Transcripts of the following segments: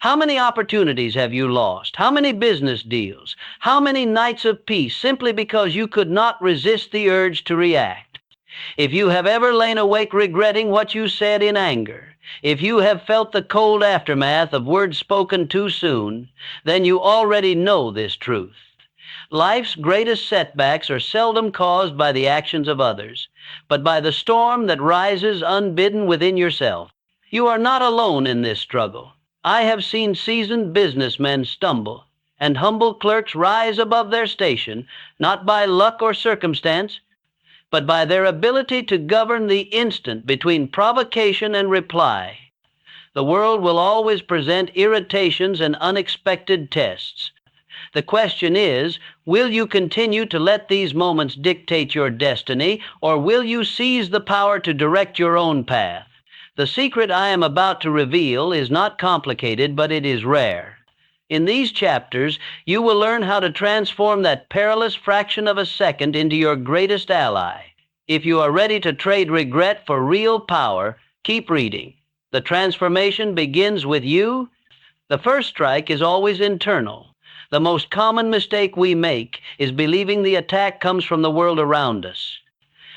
How many opportunities have you lost? How many business deals? How many nights of peace simply because you could not resist the urge to react? If you have ever lain awake regretting what you said in anger, if you have felt the cold aftermath of words spoken too soon, then you already know this truth. Life's greatest setbacks are seldom caused by the actions of others, but by the storm that rises unbidden within yourself. You are not alone in this struggle. I have seen seasoned businessmen stumble, and humble clerks rise above their station, not by luck or circumstance, but by their ability to govern the instant between provocation and reply. The world will always present irritations and unexpected tests. The question is, will you continue to let these moments dictate your destiny, or will you seize the power to direct your own path? The secret I am about to reveal is not complicated, but it is rare. In these chapters, you will learn how to transform that perilous fraction of a second into your greatest ally. If you are ready to trade regret for real power, keep reading. The transformation begins with you. The first strike is always internal. The most common mistake we make is believing the attack comes from the world around us.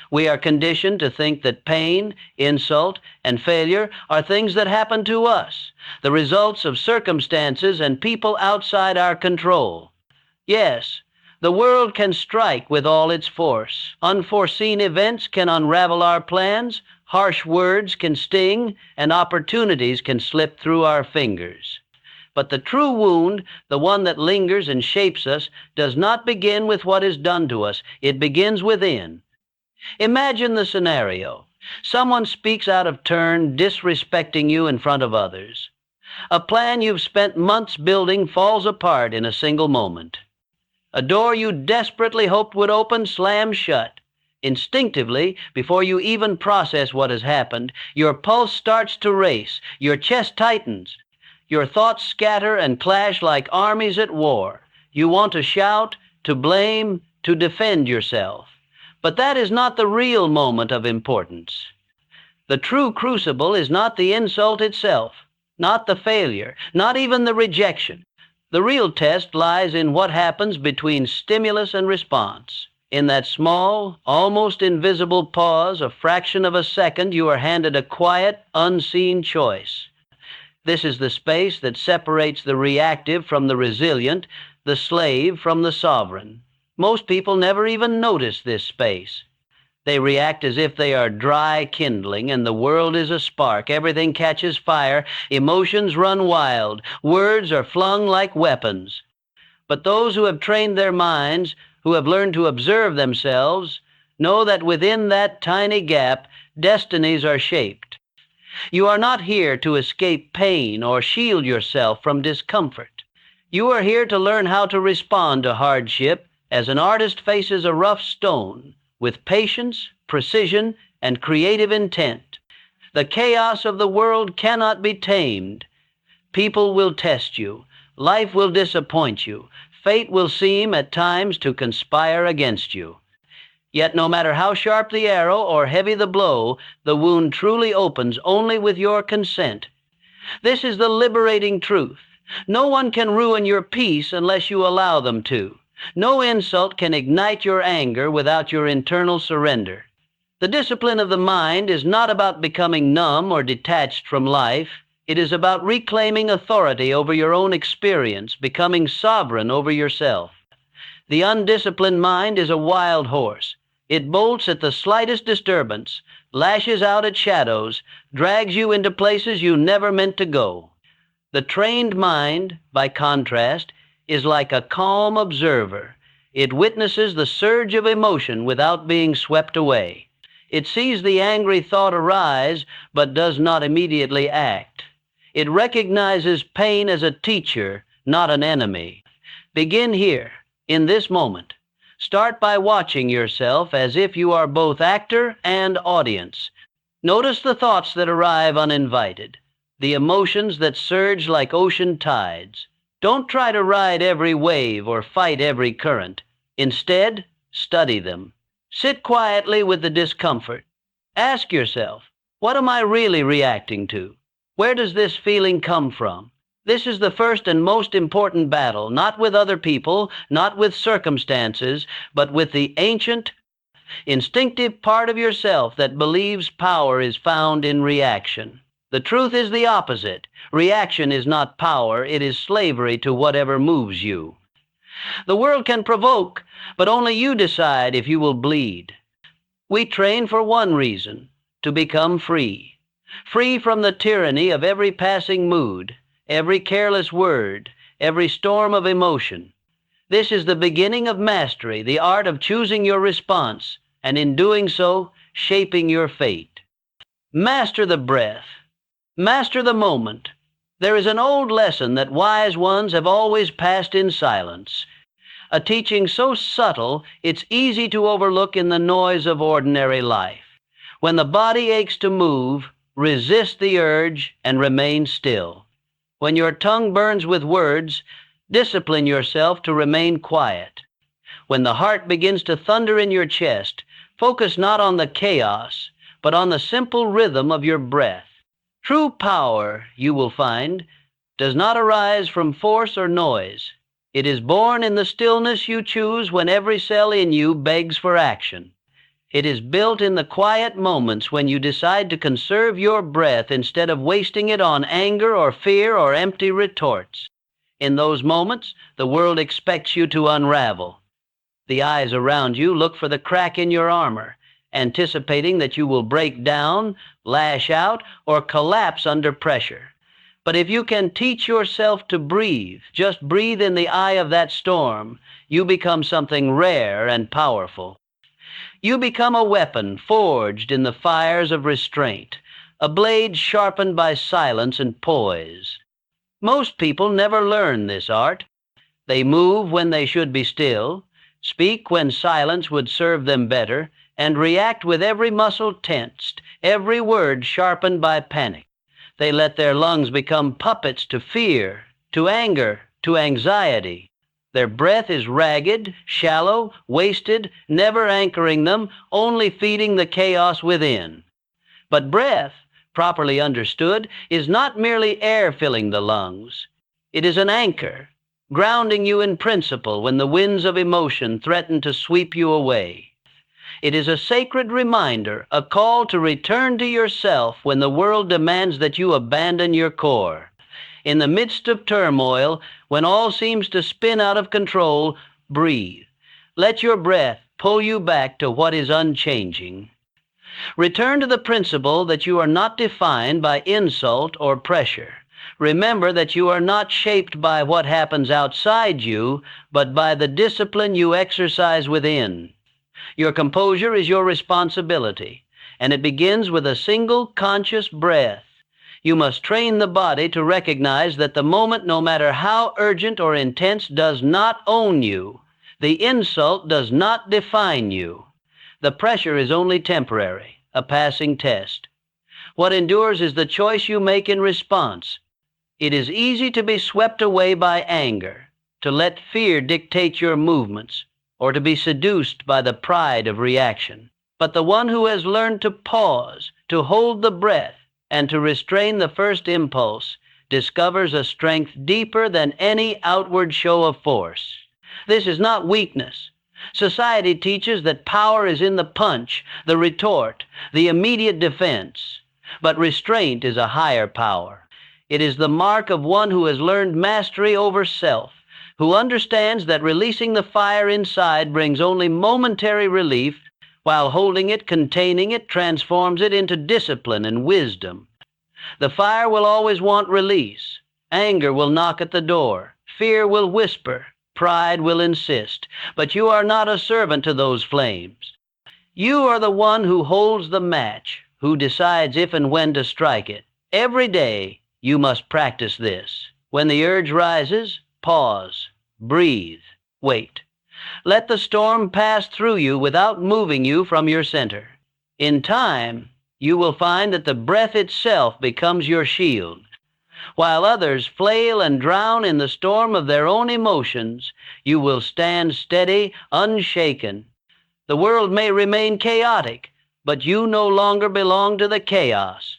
We are conditioned to think that pain, insult, and failure are things that happen to us, the results of circumstances and people outside our control. Yes, the world can strike with all its force. Unforeseen events can unravel our plans, harsh words can sting, and opportunities can slip through our fingers. But the true wound, the one that lingers and shapes us, does not begin with what is done to us. It begins within. Imagine the scenario. Someone speaks out of turn, disrespecting you in front of others. A plan you've spent months building falls apart in a single moment. A door you desperately hoped would open slams shut. Instinctively, before you even process what has happened, your pulse starts to race, your chest tightens. Your thoughts scatter and clash like armies at war. You want to shout, to blame, to defend yourself. But that is not the real moment of importance. The true crucible is not the insult itself, not the failure, not even the rejection. The real test lies in what happens between stimulus and response. In that small, almost invisible pause, a fraction of a second, you are handed a quiet, unseen choice. This is the space that separates the reactive from the resilient, the slave from the sovereign. Most people never even notice this space. They react as if they are dry kindling and the world is a spark. Everything catches fire, emotions run wild, words are flung like weapons. But those who have trained their minds, who have learned to observe themselves, know that within that tiny gap, destinies are shaped. You are not here to escape pain or shield yourself from discomfort. You are here to learn how to respond to hardship as an artist faces a rough stone with patience, precision, and creative intent. The chaos of the world cannot be tamed. People will test you. Life will disappoint you. Fate will seem at times to conspire against you. Yet no matter how sharp the arrow or heavy the blow, the wound truly opens only with your consent. This is the liberating truth. No one can ruin your peace unless you allow them to. No insult can ignite your anger without your internal surrender. The discipline of the mind is not about becoming numb or detached from life. It is about reclaiming authority over your own experience, becoming sovereign over yourself. The undisciplined mind is a wild horse. It bolts at the slightest disturbance, lashes out at shadows, drags you into places you never meant to go. The trained mind, by contrast, is like a calm observer. It witnesses the surge of emotion without being swept away. It sees the angry thought arise, but does not immediately act. It recognizes pain as a teacher, not an enemy. Begin here, in this moment. Start by watching yourself as if you are both actor and audience. Notice the thoughts that arrive uninvited, the emotions that surge like ocean tides. Don't try to ride every wave or fight every current. Instead, study them. Sit quietly with the discomfort. Ask yourself, what am I really reacting to? Where does this feeling come from? This is the first and most important battle, not with other people, not with circumstances, but with the ancient, instinctive part of yourself that believes power is found in reaction. The truth is the opposite. Reaction is not power, it is slavery to whatever moves you. The world can provoke, but only you decide if you will bleed. We train for one reason, to become free. Free from the tyranny of every passing mood, every careless word, every storm of emotion. This is the beginning of mastery, the art of choosing your response, and in doing so, shaping your fate. Master the breath. Master the moment. There is an old lesson that wise ones have always passed in silence. A teaching so subtle, it's easy to overlook in the noise of ordinary life. When the body aches to move, resist the urge and remain still. When your tongue burns with words, discipline yourself to remain quiet. When the heart begins to thunder in your chest, focus not on the chaos, but on the simple rhythm of your breath. True power, you will find, does not arise from force or noise. It is born in the stillness you choose when every cell in you begs for action. It is built in the quiet moments when you decide to conserve your breath instead of wasting it on anger or fear or empty retorts. In those moments, the world expects you to unravel. The eyes around you look for the crack in your armor, anticipating that you will break down, lash out, or collapse under pressure. But if you can teach yourself to breathe, just breathe in the eye of that storm, you become something rare and powerful. You become a weapon forged in the fires of restraint, a blade sharpened by silence and poise. Most people never learn this art. They move when they should be still, speak when silence would serve them better, and react with every muscle tensed, every word sharpened by panic. They let their lungs become puppets to fear, to anger, to anxiety. Their breath is ragged, shallow, wasted, never anchoring them, only feeding the chaos within. But breath, properly understood, is not merely air filling the lungs. It is an anchor, grounding you in principle when the winds of emotion threaten to sweep you away. It is a sacred reminder, a call to return to yourself when the world demands that you abandon your core. In the midst of turmoil, when all seems to spin out of control, breathe. Let your breath pull you back to what is unchanging. Return to the principle that you are not defined by insult or pressure. Remember that you are not shaped by what happens outside you, but by the discipline you exercise within. Your composure is your responsibility, and it begins with a single conscious breath. You must train the body to recognize that the moment, no matter how urgent or intense, does not own you. The insult does not define you. The pressure is only temporary, a passing test. What endures is the choice you make in response. It is easy to be swept away by anger, to let fear dictate your movements, or to be seduced by the pride of reaction. But the one who has learned to pause, to hold the breath, and to restrain the first impulse discovers a strength deeper than any outward show of force. This is not weakness. Society teaches that power is in the punch, the retort, the immediate defense. But restraint is a higher power. It is the mark of one who has learned mastery over self, who understands that releasing the fire inside brings only momentary relief, while holding it, containing it, transforms it into discipline and wisdom. The fire will always want release. Anger will knock at the door. Fear will whisper. Pride will insist. But you are not a servant to those flames. You are the one who holds the match, who decides if and when to strike it. Every day, you must practice this. When the urge rises, pause, breathe, wait. Let the storm pass through you without moving you from your center. In time, you will find that the breath itself becomes your shield. While others flail and drown in the storm of their own emotions, you will stand steady, unshaken. The world may remain chaotic, but you no longer belong to the chaos.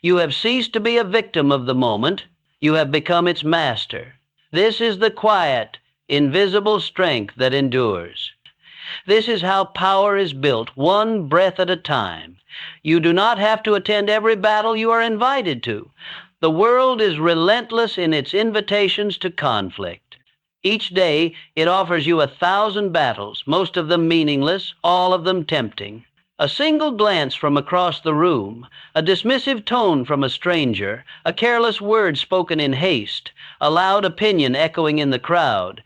You have ceased to be a victim of the moment. You have become its master. This is the quiet, invisible strength that endures. This is how power is built, one breath at a time. You do not have to attend every battle you are invited to. The world is relentless in its invitations to conflict. Each day, it offers you 1,000 battles, most of them meaningless, all of them tempting. A single glance from across the room, a dismissive tone from a stranger, a careless word spoken in haste, a loud opinion echoing in the crowd,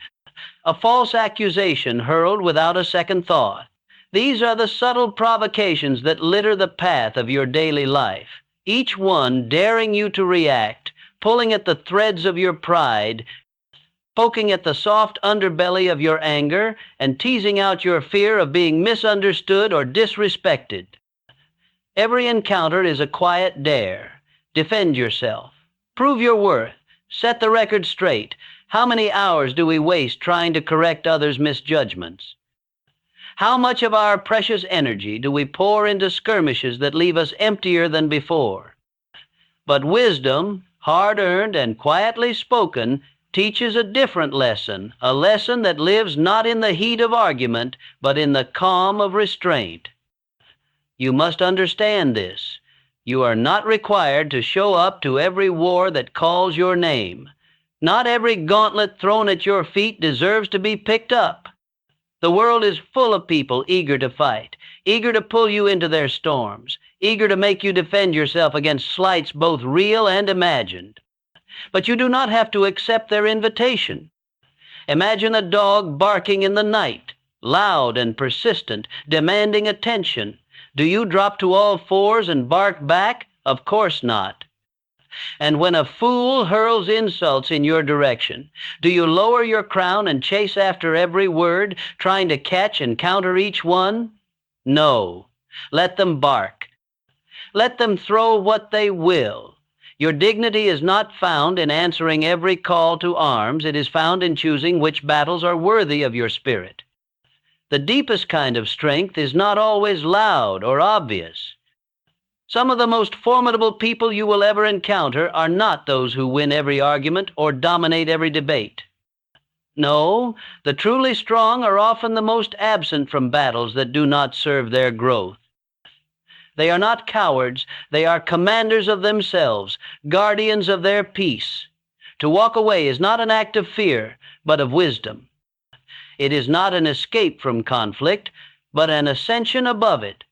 a false accusation hurled without a second thought. These are the subtle provocations that litter the path of your daily life, each one daring you to react, pulling at the threads of your pride, poking at the soft underbelly of your anger, and teasing out your fear of being misunderstood or disrespected. Every encounter is a quiet dare. Defend yourself. Prove your worth. Set the record straight. How many hours do we waste trying to correct others' misjudgments? How much of our precious energy do we pour into skirmishes that leave us emptier than before? But wisdom, hard-earned and quietly spoken, teaches a different lesson, a lesson that lives not in the heat of argument, but in the calm of restraint. You must understand this. You are not required to show up to every war that calls your name. Not every gauntlet thrown at your feet deserves to be picked up. The world is full of people eager to fight, eager to pull you into their storms, eager to make you defend yourself against slights both real and imagined. But you do not have to accept their invitation. Imagine a dog barking in the night, loud and persistent, demanding attention. Do you drop to all fours and bark back? Of course not. And when a fool hurls insults in your direction, do you lower your crown and chase after every word, trying to catch and counter each one? No. Let them bark. Let them throw what they will. Your dignity is not found in answering every call to arms. It is found in choosing which battles are worthy of your spirit. The deepest kind of strength is not always loud or obvious. Some of the most formidable people you will ever encounter are not those who win every argument or dominate every debate. No, the truly strong are often the most absent from battles that do not serve their growth. They are not cowards. They are commanders of themselves, guardians of their peace. To walk away is not an act of fear, but of wisdom. It is not an escape from conflict, but an ascension above it.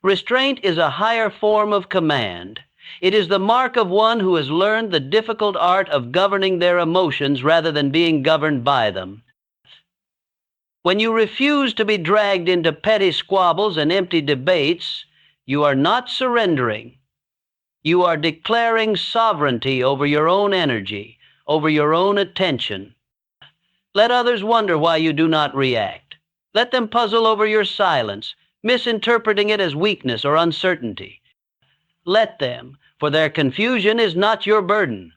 Restraint is a higher form of command. It is the mark of one who has learned the difficult art of governing their emotions rather than being governed by them. When you refuse to be dragged into petty squabbles and empty debates, you are not surrendering. You are declaring sovereignty over your own energy, over your own attention. Let others wonder why you do not react. Let them puzzle over your silence, misinterpreting it as weakness or uncertainty. Let them, for their confusion is not your burden.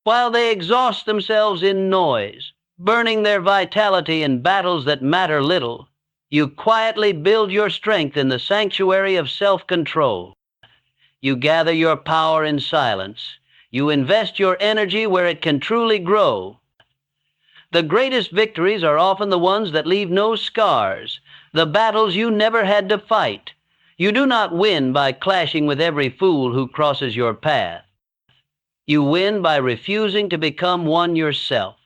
While they exhaust themselves in noise, burning their vitality in battles that matter little, you quietly build your strength in the sanctuary of self-control. You gather your power in silence. You invest your energy where it can truly grow. The greatest victories are often the ones that leave no scars, the battles you never had to fight. You do not win by clashing with every fool who crosses your path. You win by refusing to become one yourself.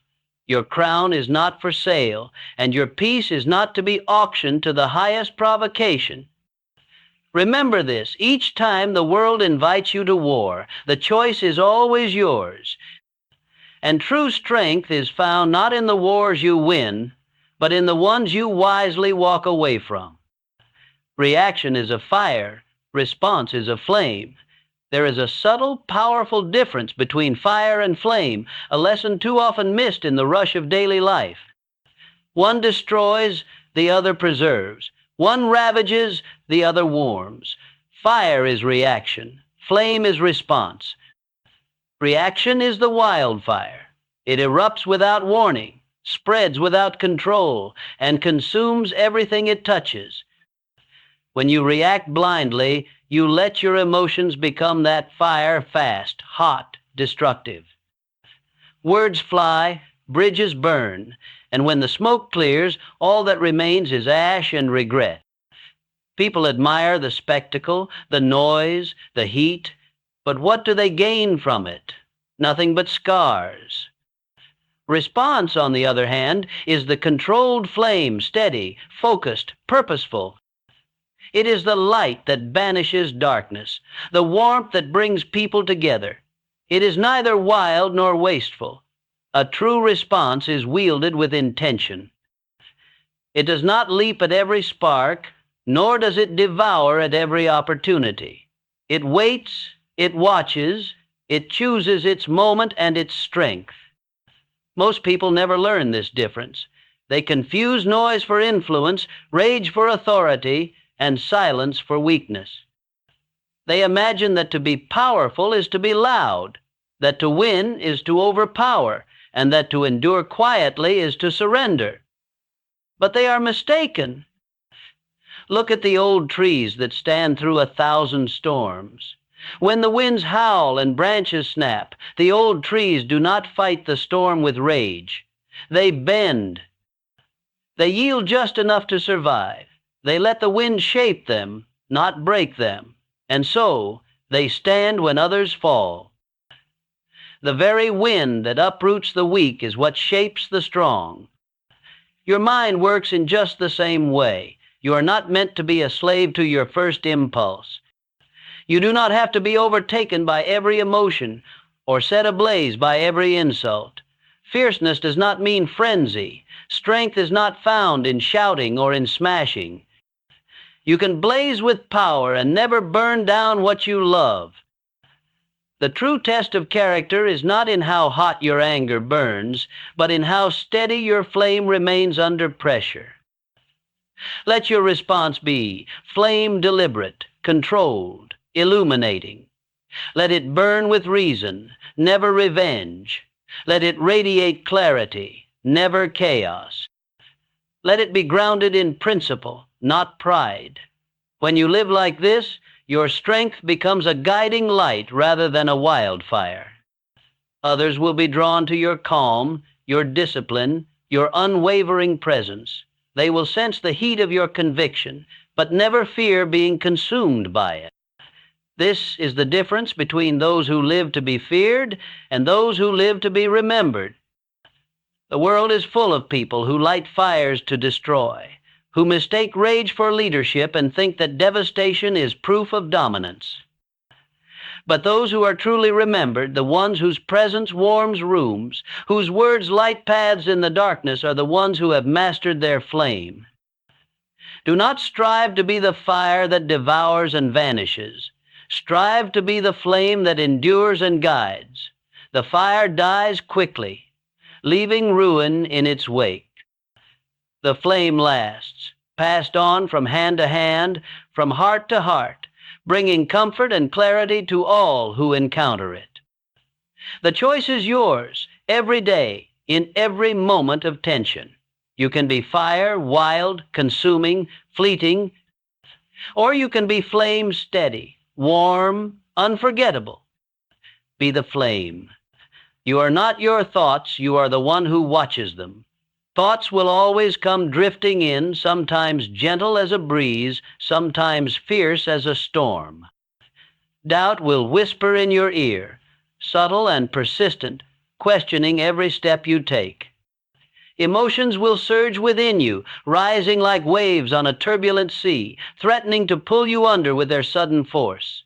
Your crown is not for sale, and your peace is not to be auctioned to the highest provocation. Remember this, each time the world invites you to war, the choice is always yours. And true strength is found not in the wars you win, but in the ones you wisely walk away from. Reaction is a fire, response is a flame. There is a subtle, powerful difference between fire and flame, a lesson too often missed in the rush of daily life. One destroys, the other preserves. One ravages, the other warms. Fire is reaction. Flame is response. Reaction is the wildfire. It erupts without warning, spreads without control, and consumes everything it touches. When you react blindly, you let your emotions become that fire fast, hot, destructive. Words fly, bridges burn, and when the smoke clears, all that remains is ash and regret. People admire the spectacle, the noise, the heat, but what do they gain from it? Nothing but scars. Response, on the other hand, is the controlled flame, steady, focused, purposeful. It is the light that banishes darkness, the warmth that brings people together. It is neither wild nor wasteful. A true response is wielded with intention. It does not leap at every spark, nor does it devour at every opportunity. It waits, it watches, it chooses its moment and its strength. Most people never learn this difference. They confuse noise for influence, rage for authority, and silence for weakness. They imagine that to be powerful is to be loud, that to win is to overpower, and that to endure quietly is to surrender. But they are mistaken. Look at the old trees that stand through 1,000 storms. When the winds howl and branches snap, the old trees do not fight the storm with rage. They bend. They yield just enough to survive. They let the wind shape them, not break them. And so, they stand when others fall. The very wind that uproots the weak is what shapes the strong. Your mind works in just the same way. You are not meant to be a slave to your first impulse. You do not have to be overtaken by every emotion or set ablaze by every insult. Fierceness does not mean frenzy. Strength is not found in shouting or in smashing. You can blaze with power and never burn down what you love. The true test of character is not in how hot your anger burns, but in how steady your flame remains under pressure. Let your response be flame deliberate, controlled, illuminating. Let it burn with reason, never revenge. Let it radiate clarity, never chaos. Let it be grounded in principle, not pride. When you live like this, your strength becomes a guiding light rather than a wildfire. Others will be drawn to your calm, your discipline, your unwavering presence. They will sense the heat of your conviction, but never fear being consumed by it. This is the difference between those who live to be feared and those who live to be remembered. The world is full of people who light fires to destroy, who mistake rage for leadership and think that devastation is proof of dominance. But those who are truly remembered, the ones whose presence warms rooms, whose words light paths in the darkness, are the ones who have mastered their flame. Do not strive to be the fire that devours and vanishes. Strive to be the flame that endures and guides. The fire dies quickly, leaving ruin in its wake. The flame lasts, passed on from hand to hand, from heart to heart, bringing comfort and clarity to all who encounter it. The choice is yours, every day, in every moment of tension. You can be fire, wild, consuming, fleeting, or you can be flame steady, warm, unforgettable. Be the flame. You are not your thoughts, you are the one who watches them. Thoughts will always come drifting in, sometimes gentle as a breeze, sometimes fierce as a storm. Doubt will whisper in your ear, subtle and persistent, questioning every step you take. Emotions will surge within you, rising like waves on a turbulent sea, threatening to pull you under with their sudden force.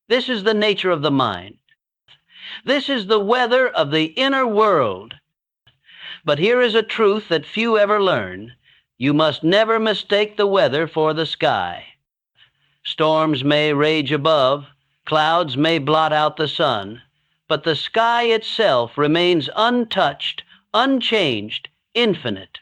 This is the nature of the mind. This is the weather of the inner world. But here is a truth that few ever learn. You must never mistake the weather for the sky. Storms may rage above, clouds may blot out the sun, but the sky itself remains untouched, unchanged, infinite.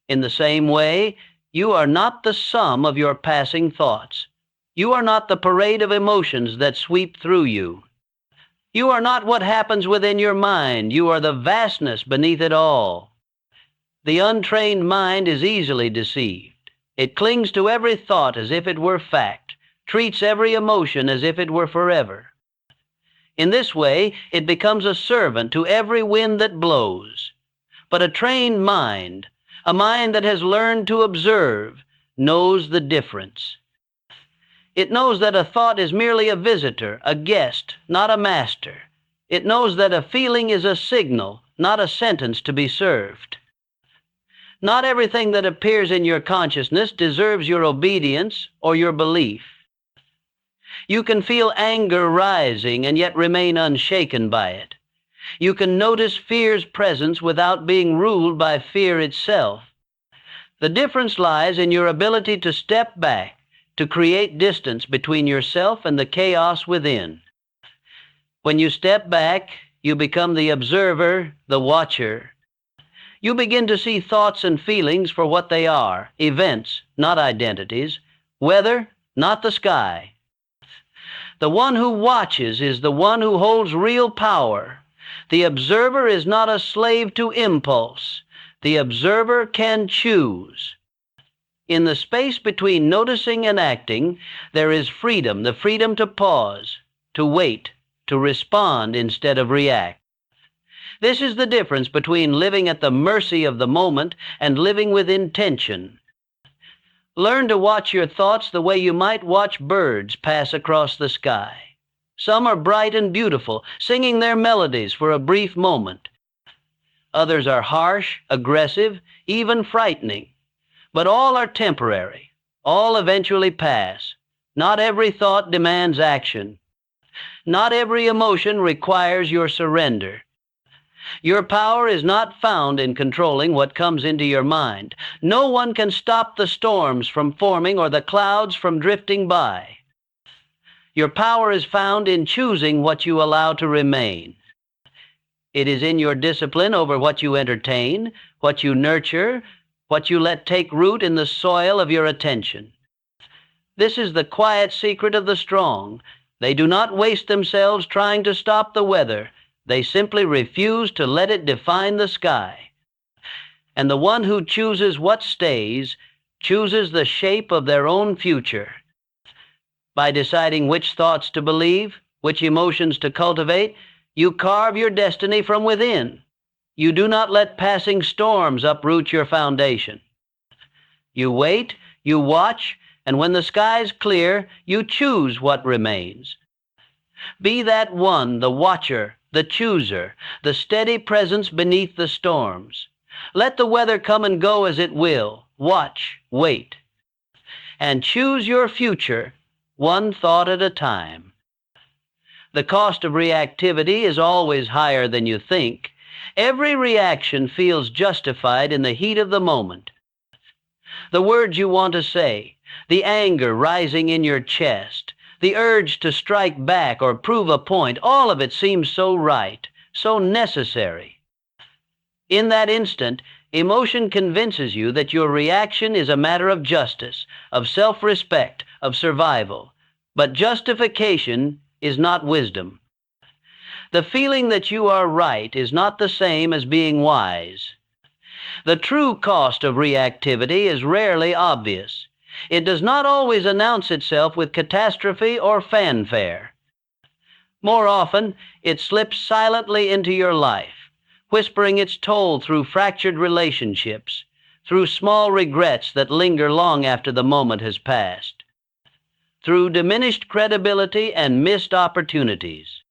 In the same way, you are not the sum of your passing thoughts. You are not the parade of emotions that sweep through you. You are not what happens within your mind. You are the vastness beneath it all. The untrained mind is easily deceived. It clings to every thought as if it were fact, treats every emotion as if it were forever. In this way, it becomes a servant to every wind that blows. But a trained mind, a mind that has learned to observe, knows the difference. It knows that a thought is merely a visitor, a guest, not a master. It knows that a feeling is a signal, not a sentence to be served. Not everything that appears in your consciousness deserves your obedience or your belief. You can feel anger rising and yet remain unshaken by it. You can notice fear's presence without being ruled by fear itself. The difference lies in your ability to step back, to create distance between yourself and the chaos within. When you step back, you become the observer, the watcher. You begin to see thoughts and feelings for what they are, events, not identities, weather, not the sky. The one who watches is the one who holds real power. The observer is not a slave to impulse. The observer can choose. In the space between noticing and acting, there is freedom, the freedom to pause, to wait, to respond instead of react. This is the difference between living at the mercy of the moment and living with intention. Learn to watch your thoughts the way you might watch birds pass across the sky. Some are bright and beautiful, singing their melodies for a brief moment. Others are harsh, aggressive, even frightening. But all are temporary. All eventually pass. Not every thought demands action. Not every emotion requires your surrender. Your power is not found in controlling what comes into your mind. No one can stop the storms from forming or the clouds from drifting by. Your power is found in choosing what you allow to remain. It is in your discipline over what you entertain, what you nurture, what you let take root in the soil of your attention. This is the quiet secret of the strong. They do not waste themselves trying to stop the weather. They simply refuse to let it define the sky. And the one who chooses what stays chooses the shape of their own future. By deciding which thoughts to believe, which emotions to cultivate, you carve your destiny from within. You do not let passing storms uproot your foundation. You wait, you watch, and when the skies clear, you choose what remains. Be that one, the watcher, the chooser, the steady presence beneath the storms. Let the weather come and go as it will. Watch, wait, and choose your future, one thought at a time. The cost of reactivity is always higher than you think. Every reaction feels justified in the heat of the moment. The words you want to say, the anger rising in your chest, the urge to strike back or prove a point, all of it seems so right, so necessary. In that instant, emotion convinces you that your reaction is a matter of justice, of self-respect, of survival. But justification is not wisdom. The feeling that you are right is not the same as being wise. The true cost of reactivity is rarely obvious. It does not always announce itself with catastrophe or fanfare. More often, it slips silently into your life, whispering its toll through fractured relationships, through small regrets that linger long after the moment has passed, through diminished credibility and missed opportunities.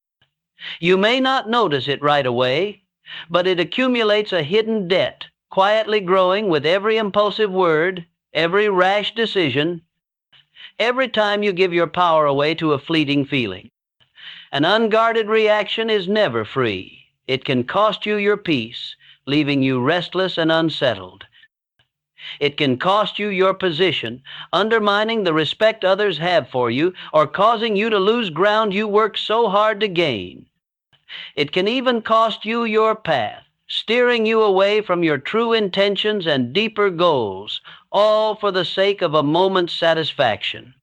You may not notice it right away, but it accumulates a hidden debt, quietly growing with every impulsive word, every rash decision, every time you give your power away to a fleeting feeling. An unguarded reaction is never free. It can cost you your peace, leaving you restless and unsettled. It can cost you your position, undermining the respect others have for you, or causing you to lose ground you worked so hard to gain. It can even cost you your path, steering you away from your true intentions and deeper goals, all for the sake of a moment's satisfaction.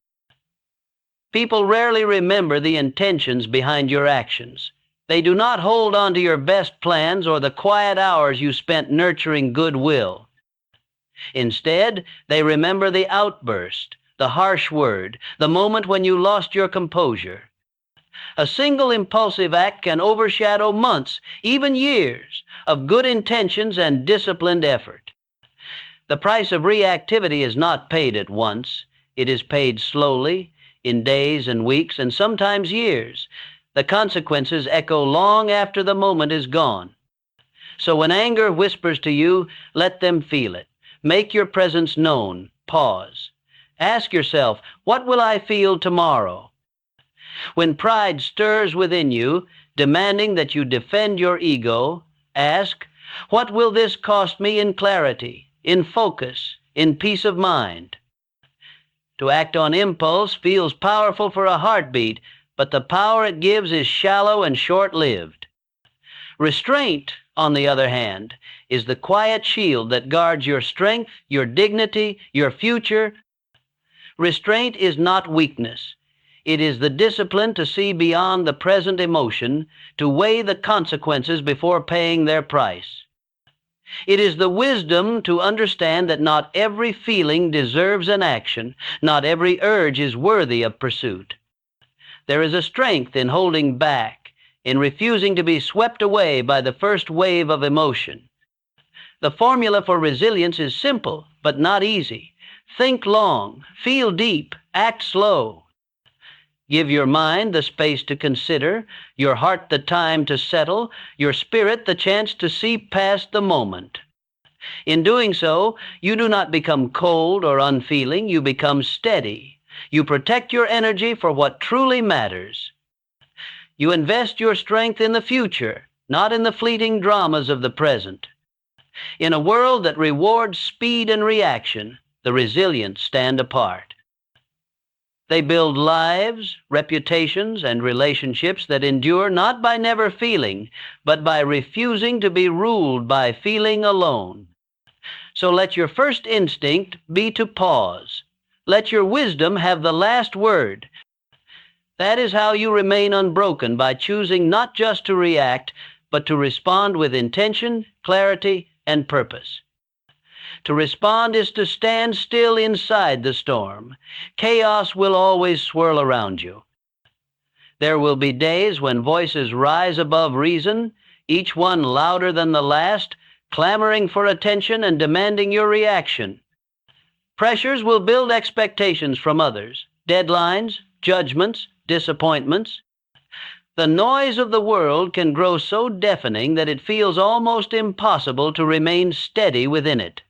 People rarely remember the intentions behind your actions. They do not hold on to your best plans or the quiet hours you spent nurturing goodwill. Instead, they remember the outburst, the harsh word, the moment when you lost your composure. A single impulsive act can overshadow months, even years, of good intentions and disciplined effort. The price of reactivity is not paid at once. It is paid slowly, in days and weeks, and sometimes years. The consequences echo long after the moment is gone. So when anger whispers to you, let them feel it. Make your presence known. Pause. Ask yourself, what will I feel tomorrow? When pride stirs within you, demanding that you defend your ego, ask, what will this cost me in clarity, in focus, in peace of mind? To act on impulse feels powerful for a heartbeat, but the power it gives is shallow and short-lived. Restraint, on the other hand, is the quiet shield that guards your strength, your dignity, your future. Restraint is not weakness. It is the discipline to see beyond the present emotion, to weigh the consequences before paying their price. It is the wisdom to understand that not every feeling deserves an action, not every urge is worthy of pursuit. There is a strength in holding back, in refusing to be swept away by the first wave of emotion. The formula for resilience is simple, but not easy. Think long, feel deep, act slow. Give your mind the space to consider, your heart the time to settle, your spirit the chance to see past the moment. In doing so, you do not become cold or unfeeling, you become steady. You protect your energy for what truly matters. You invest your strength in the future, not in the fleeting dramas of the present. In a world that rewards speed and reaction, the resilient stand apart. They build lives, reputations, and relationships that endure not by never feeling, but by refusing to be ruled by feeling alone. So let your first instinct be to pause. Let your wisdom have the last word. That is how you remain unbroken, by choosing not just to react, but to respond with intention, clarity, and purpose. To respond is to stand still inside the storm. Chaos will always swirl around you. There will be days when voices rise above reason, each one louder than the last, clamoring for attention and demanding your reaction. Pressures will build expectations from others, deadlines, judgments, disappointments. The noise of the world can grow so deafening that it feels almost impossible to remain steady within it.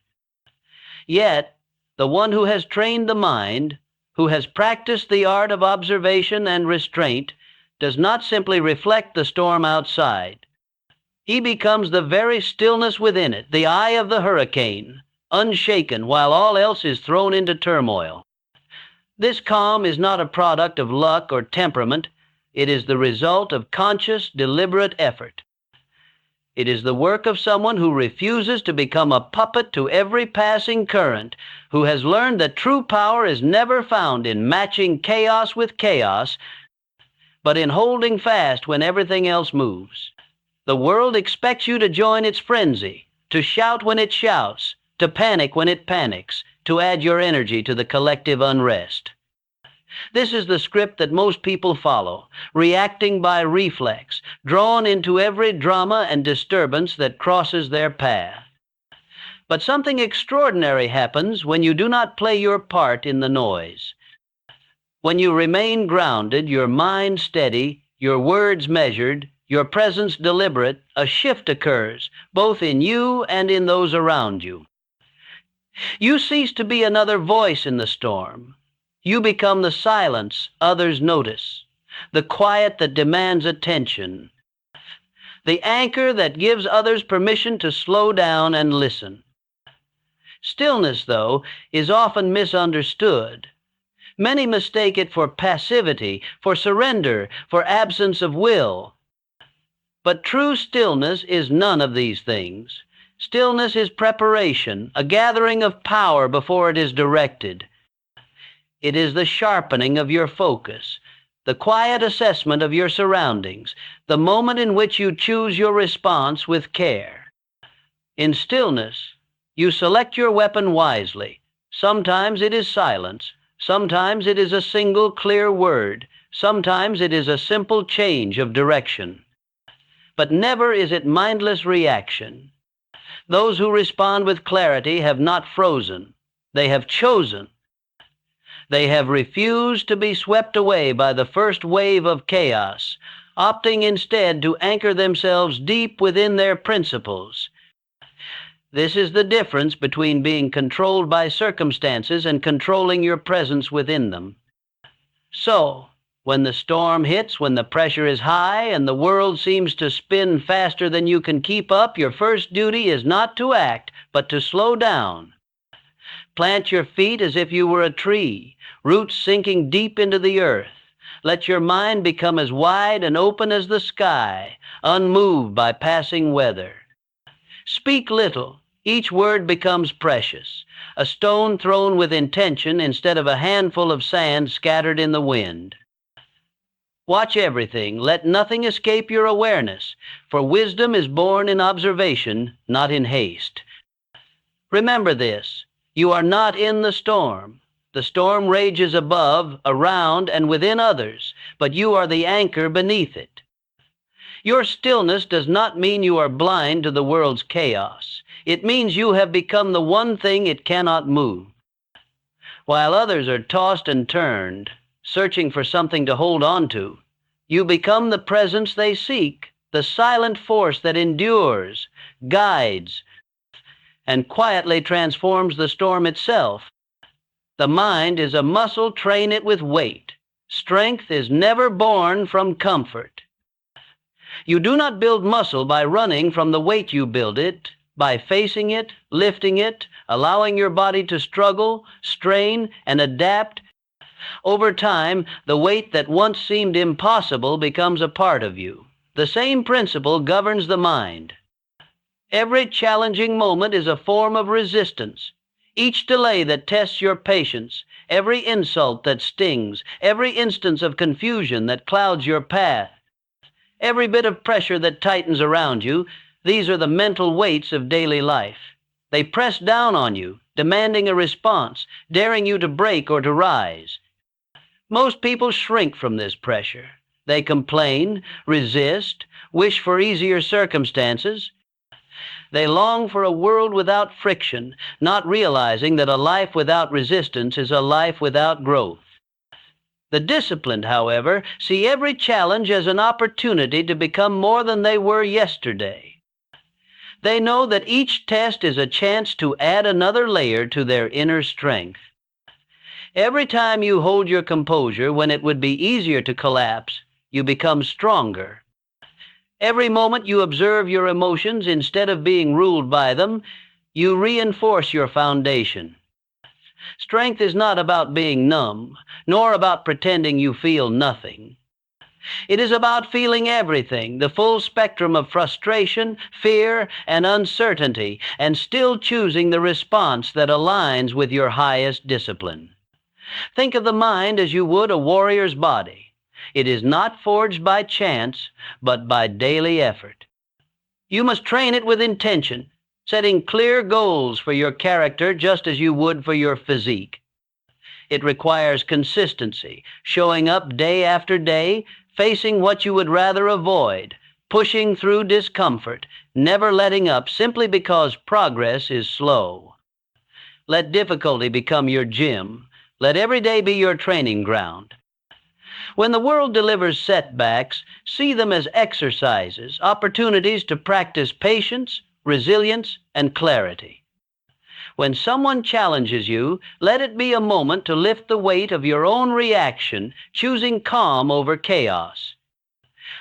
Yet, the one who has trained the mind, who has practiced the art of observation and restraint, does not simply reflect the storm outside. He becomes the very stillness within it, the eye of the hurricane, unshaken while all else is thrown into turmoil. This calm is not a product of luck or temperament. It is the result of conscious, deliberate effort. It is the work of someone who refuses to become a puppet to every passing current, who has learned that true power is never found in matching chaos with chaos, but in holding fast when everything else moves. The world expects you to join its frenzy, to shout when it shouts, to panic when it panics, to add your energy to the collective unrest. This is the script that most people follow, reacting by reflex, drawn into every drama and disturbance that crosses their path. But something extraordinary happens when you do not play your part in the noise. When you remain grounded, your mind steady, your words measured, your presence deliberate, a shift occurs, both in you and in those around you. You cease to be another voice in the storm. You become the silence others notice, the quiet that demands attention, the anchor that gives others permission to slow down and listen. Stillness, though, is often misunderstood. Many mistake it for passivity, for surrender, for absence of will. But true stillness is none of these things. Stillness is preparation, a gathering of power before it is directed. It is the sharpening of your focus, the quiet assessment of your surroundings, the moment in which you choose your response with care. In stillness, You select your weapon wisely. Sometimes it is silence. Sometimes it is a single clear word. Sometimes it is a simple change of direction. But never is it mindless reaction. Those who respond with clarity have not frozen. They have chosen. They have refused to be swept away by the first wave of chaos, opting instead to anchor themselves deep within their principles. This is the difference between being controlled by circumstances and controlling your presence within them. So, when the storm hits, when the pressure is high, and the world seems to spin faster than you can keep up, your first duty is not to act, but to slow down. Plant your feet as if you were a tree, roots sinking deep into the earth. Let your mind become as wide and open as the sky, unmoved by passing weather. Speak little. Each word becomes precious, a stone thrown with intention instead of a handful of sand scattered in the wind. Watch everything. Let nothing escape your awareness, for wisdom is born in observation, not in haste. Remember this. You are not in the storm. The storm rages above, around, and within others, but you are the anchor beneath it. Your stillness does not mean you are blind to the world's chaos. It means you have become the one thing it cannot move. While others are tossed and turned, searching for something to hold on to, you become the presence they seek, the silent force that endures, guides, and quietly transforms the storm itself. The mind is a muscle, train it with weight. Strength is never born from comfort. You do not build muscle by running from the weight you build it, by facing it, lifting it, allowing your body to struggle, strain, and adapt. Over time, the weight that once seemed impossible becomes a part of you. The same principle governs the mind. Every challenging moment is a form of resistance. Each delay that tests your patience, every insult that stings, every instance of confusion that clouds your path, every bit of pressure that tightens around you, these are the mental weights of daily life. They press down on you, demanding a response, daring you to break or to rise. Most people shrink from this pressure. They complain, resist, wish for easier circumstances. They long for a world without friction, not realizing that a life without resistance is a life without growth. The disciplined, however, see every challenge as an opportunity to become more than they were yesterday. They know that each test is a chance to add another layer to their inner strength. Every time you hold your composure when it would be easier to collapse, you become stronger. Every moment you observe your emotions instead of being ruled by them, you reinforce your foundation. Strength is not about being numb, nor about pretending you feel nothing. It is about feeling everything, the full spectrum of frustration, fear, and uncertainty, and still choosing the response that aligns with your highest discipline. Think of the mind as you would a warrior's body. It is not forged by chance, but by daily effort. You must train it with intention, setting clear goals for your character just as you would for your physique. It requires consistency, showing up day after day, facing what you would rather avoid, pushing through discomfort, never letting up simply because progress is slow. Let difficulty become your gym. Let every day be your training ground. When the world delivers setbacks, see them as exercises, opportunities to practice patience, resilience, and clarity. When someone challenges you, let it be a moment to lift the weight of your own reaction, choosing calm over chaos.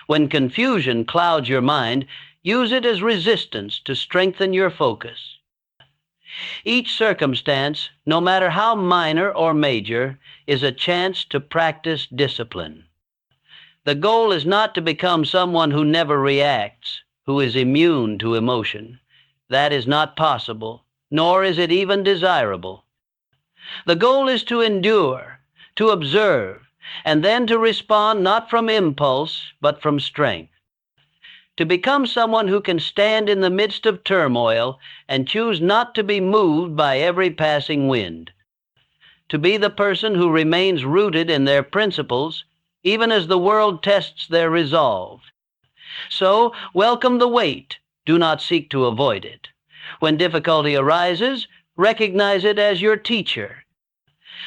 When confusion clouds your mind, use it as resistance to strengthen your focus. Each circumstance, no matter how minor or major, is a chance to practice discipline. The goal is not to become someone who never reacts, who is immune to emotion. That is not possible, nor is it even desirable. The goal is to endure, to observe, and then to respond not from impulse, but from strength. to become someone who can stand in the midst of turmoil and choose not to be moved by every passing wind, to be the person who remains rooted in their principles, even as the world tests their resolve. So, welcome the wait. Do not seek to avoid it. When difficulty arises, recognize it as your teacher.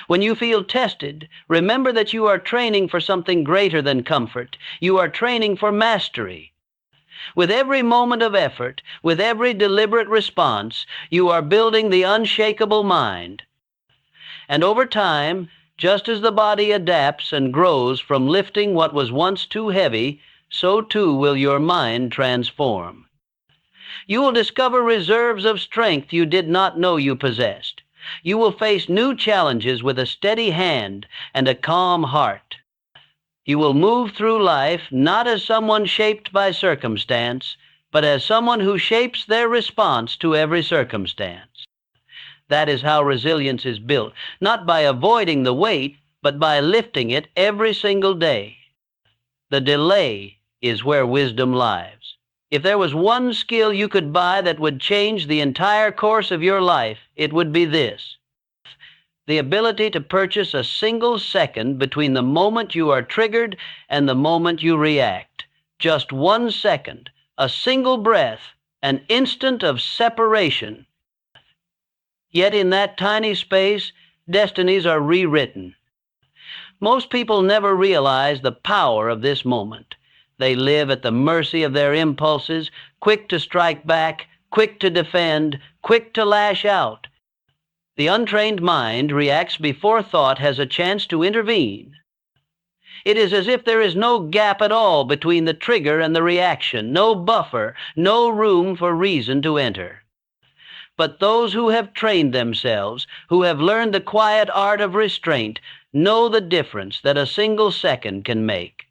When you feel tested, remember that you are training for something greater than comfort. You are training for mastery. With every moment of effort, with every deliberate response, you are building the unshakable mind. And over time, just as the body adapts and grows from lifting what was once too heavy, so too will your mind transform. You will discover reserves of strength you did not know you possessed. You will face new challenges with a steady hand and a calm heart. You will move through life not as someone shaped by circumstance, but as someone who shapes their response to every circumstance. That is how resilience is built, not by avoiding the weight, but by lifting it every single day. The delay is where wisdom lies. If there was one skill you could buy that would change the entire course of your life, it would be this: the ability to purchase a single second between the moment you are triggered and the moment you react. Just 1 second, a single breath, an instant of separation. Yet in that tiny space, destinies are rewritten. Most people never realize the power of this moment. They live at the mercy of their impulses, quick to strike back, quick to defend, quick to lash out. The untrained mind reacts before thought has a chance to intervene. It is as if there is no gap at all between the trigger and the reaction, no buffer, no room for reason to enter. But those who have trained themselves, who have learned the quiet art of restraint, know the difference that a single second can make.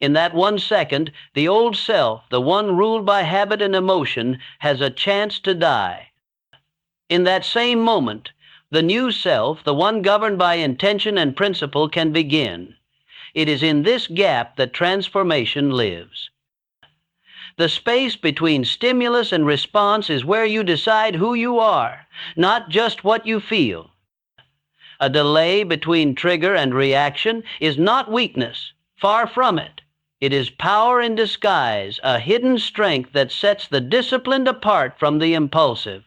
In that 1 second, the old self, the one ruled by habit and emotion, has a chance to die. In that same moment, the new self, the one governed by intention and principle, can begin. It is in this gap that transformation lives. The space between stimulus and response is where you decide who you are, not just what you feel. A delay between trigger and reaction is not weakness, far from it. It is power in disguise, a hidden strength that sets the disciplined apart from the impulsive.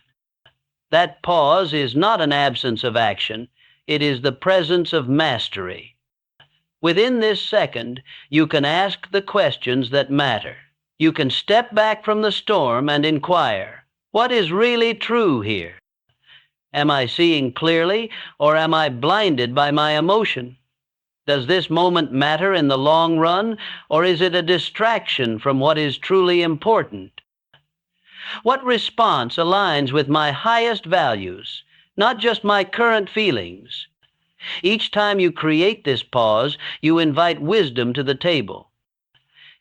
That pause is not an absence of action, it is the presence of mastery. Within this second, you can ask the questions that matter. You can step back from the storm and inquire, what is really true here? Am I seeing clearly, or am I blinded by my emotion? Does this moment matter in the long run, or is it a distraction from what is truly important? What response aligns with my highest values, not just my current feelings? Each time you create this pause, you invite wisdom to the table.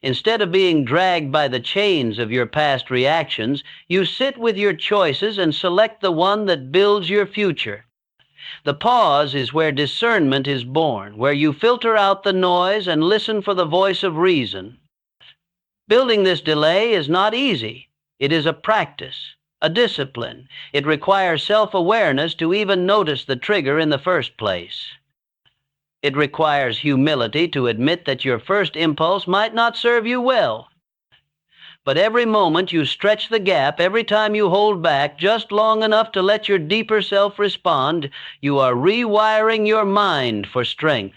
Instead of being dragged by the chains of your past reactions, you sit with your choices and select the one that builds your future. The pause is where discernment is born, where you filter out the noise and listen for the voice of reason. Building this delay is not easy. It is a practice, a discipline. It requires self-awareness to even notice the trigger in the first place. It requires humility to admit that your first impulse might not serve you well. But every moment you stretch the gap, every time you hold back just long enough to let your deeper self respond, you are rewiring your mind for strength.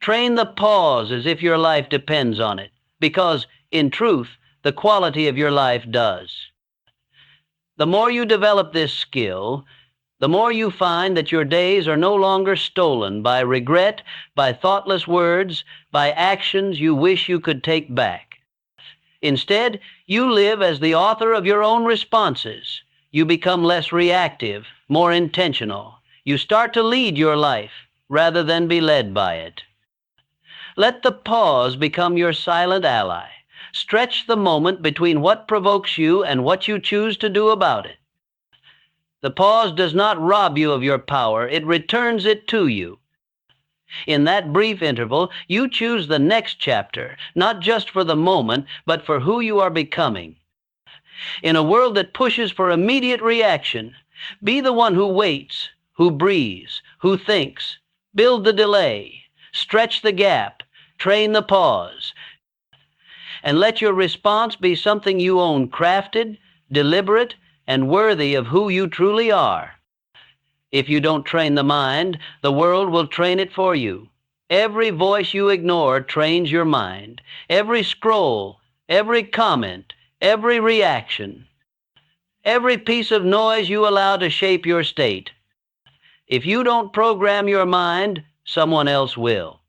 Train the pause as if your life depends on it, because, in truth, the quality of your life does. The more you develop this skill, the more you find that your days are no longer stolen by regret, by thoughtless words, by actions you wish you could take back. Instead, you live as the author of your own responses. You become less reactive, more intentional. You start to lead your life rather than be led by it. Let the pause become your silent ally. Stretch the moment between what provokes you and what you choose to do about it. The pause does not rob you of your power, it returns it to you. In that brief interval, you choose the next chapter, not just for the moment, but for who you are becoming. In a world that pushes for immediate reaction, be the one who waits, who breathes, who thinks. Build the delay, stretch the gap, train the pause, and let your response be something you own, crafted, deliberate, and worthy of who you truly are. If you don't train the mind, the world will train it for you. Every voice you ignore trains your mind. Every scroll, every comment, every reaction, every piece of noise you allow to shape your state. If you don't program your mind, someone else will.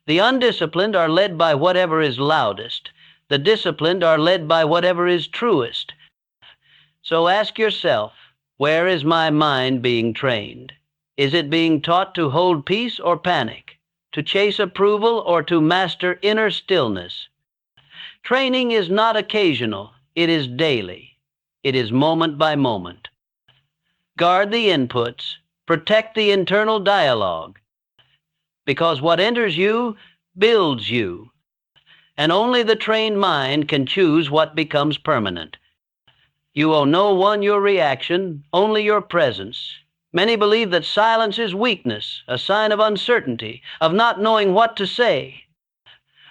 The undisciplined are led by whatever is loudest. The disciplined are led by whatever is truest. So ask yourself, where is my mind being trained? Is it being taught to hold peace or panic, to chase approval or to master inner stillness? Training is not occasional, it is daily. It is moment by moment. Guard the inputs, protect the internal dialogue, because what enters you builds you, and only the trained mind can choose what becomes permanent. You owe no one your reaction, only your presence. Many believe that silence is weakness, a sign of uncertainty, of not knowing what to say,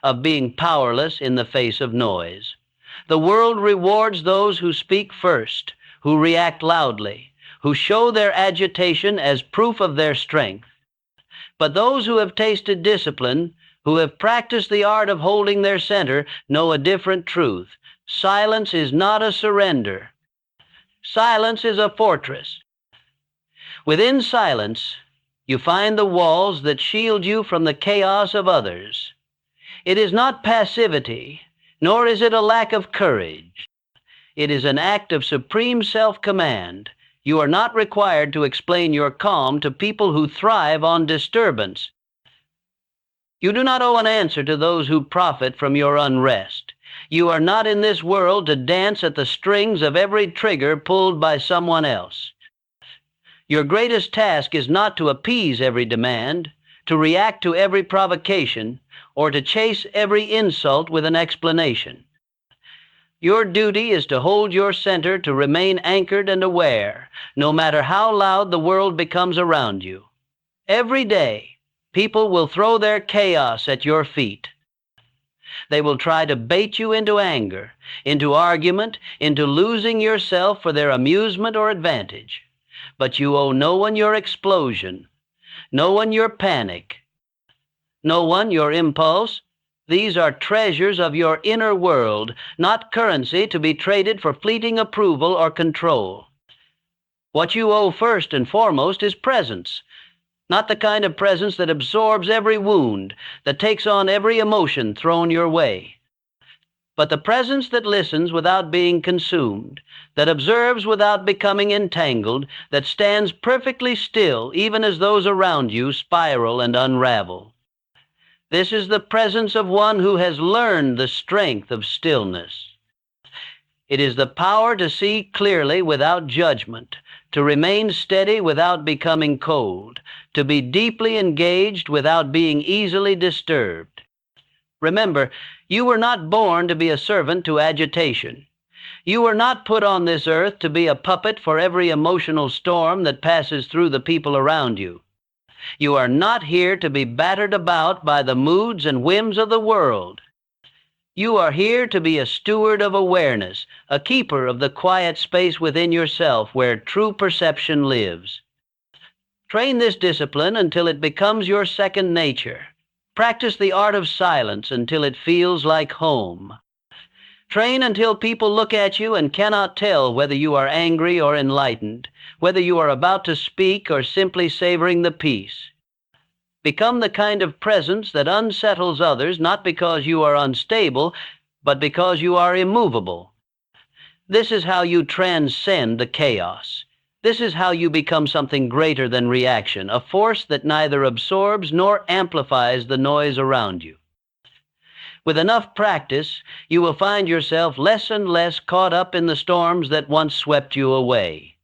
of being powerless in the face of noise. The world rewards those who speak first, who react loudly, who show their agitation as proof of their strength. But those who have tasted discipline, who have practiced the art of holding their center, know a different truth. Silence is not a surrender. Silence is a fortress. Within silence, you find the walls that shield you from the chaos of others. It is not passivity, nor is it a lack of courage. It is an act of supreme self-command. You are not required to explain your calm to people who thrive on disturbance. You do not owe an answer to those who profit from your unrest. You are not in this world to dance at the strings of every trigger pulled by someone else. Your greatest task is not to appease every demand, to react to every provocation, or to chase every insult with an explanation. Your duty is to hold your center, to remain anchored and aware, no matter how loud the world becomes around you. Every day, people will throw their chaos at your feet. They will try to bait you into anger, into argument, into losing yourself for their amusement or advantage. But you owe no one your explosion, no one your panic, no one your impulse. These are treasures of your inner world, not currency to be traded for fleeting approval or control. What you owe first and foremost is presence, not the kind of presence that absorbs every wound, that takes on every emotion thrown your way, but the presence that listens without being consumed, that observes without becoming entangled, that stands perfectly still even as those around you spiral and unravel. This is the presence of one who has learned the strength of stillness. It is the power to see clearly without judgment, to remain steady without becoming cold, to be deeply engaged without being easily disturbed. Remember, you were not born to be a servant to agitation. You were not put on this earth to be a puppet for every emotional storm that passes through the people around you. You are not here to be battered about by the moods and whims of the world. You are here to be a steward of awareness, a keeper of the quiet space within yourself where true perception lives. Train this discipline until it becomes your second nature. Practice the art of silence until it feels like home. Train until people look at you and cannot tell whether you are angry or enlightened, whether you are about to speak or simply savoring the peace. Become the kind of presence that unsettles others, not because you are unstable, but because you are immovable. This is how you transcend the chaos. This is how you become something greater than reaction, a force that neither absorbs nor amplifies the noise around you. With enough practice, you will find yourself less and less caught up in the storms that once swept you away.